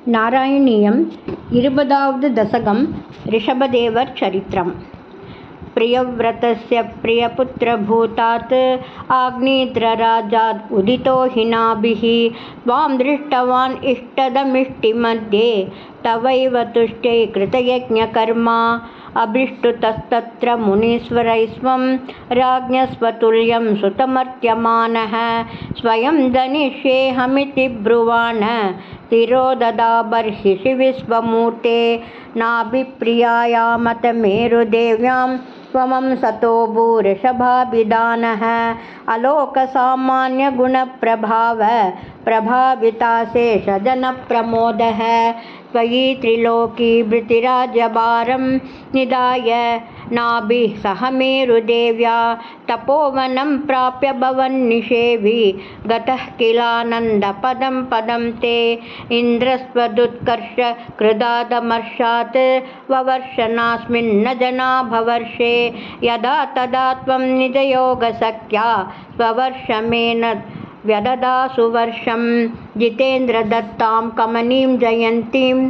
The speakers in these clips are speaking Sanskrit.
नारायणीयं 20வது दशकं ऋषभदेवर् चरित्रम्। प्रियव्रतस्य प्रियपुत्रभूतात् आग्नेयराजात् उदितो हिनाभिः त्वां दृष्टवान् इष्टदमिष्टिमध्ये तवैव तुष्टै कृतयज्ञकर्मा अभिष्टुतस्तत्र मुनीश्वरैस्त्वं राज्ञस्वतुल्यं सुतमर्त्यमानः स्वयं जनिष्येऽहमिति ब्रुवाण तिरोददाबर्हिषि विश्वमूर्ते नाभिप्रियायामत मेरुदेव्यां त्वमं सतो भूऋषभाभिधानः अलोकसामान्यगुणप्रभाव प्रभाविताशेषजनप्रमोदः त्वयि त्रिलोकीभृतिराजभारं निधाय नाभिः सह मेरुदेव्या तपोवनं प्राप्य भवन्निषेवि गतः किलानन्दपदं पदं ते इन्द्रस्त्वदुत्कर्ष कृदादमर्षात् ववर्षनास्मिन्न जनाभवर्षे यदा तदा त्वं निजयोगसख्या स्ववर्षमेन व्यददासु वर्षं जितेन्द्रदत्तां कमनीं जयन्तीम्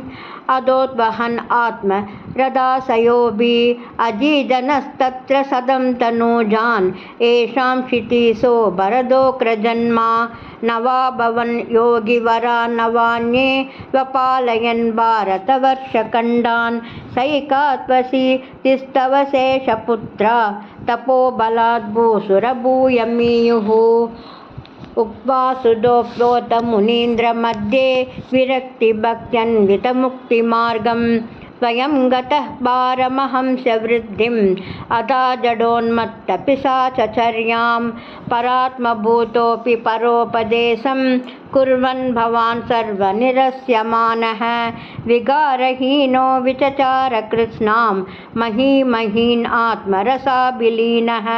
अदोद्वहन् आत्मरदाशयोभिः अजीजनस्तत्र सदं तनूजान् येषां क्षितिसो भरदोग्रजन्मा नवा भवन् योगिवरा नवान्ये स्वपालयन् भारतवर्षखण्डान् सैकात्वसि तिस्तव शेषपुत्रा तपोबलाद् भूसुरभूयमीयुः उक्त्वा सुदोप्योतमुनीन्द्रमध्ये विरक्तिभक्त्यन्वितमुक्तिमार्गं स्वयं गतः पारमहंसवृद्धिम् अथा जडोन्मत्तपिशाचचर्यां परात्मभूतोऽपि परोपदेशं कुर्वन् भवान् सर्वनिरस्यमानः विकारहीनो विचचार कृत्स्नां महीमहीन् आत्मरसाभिलीनः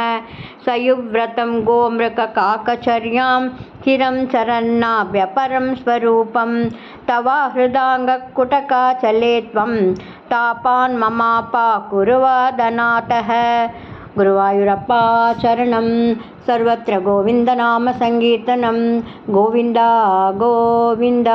सयुव्रतं गोमृगकाकचर्यां चिरं चरन्नाभ्यपरं स्वरूपं तवा हृदाङ्गकुटकाचले त्वं तापान् ममापाकुरुवादनाथः। गुरुवायुरप्पा चरणं सर्वत्र गोविन्दनामसङ्कीर्तनं गोविन्द गोविन्द।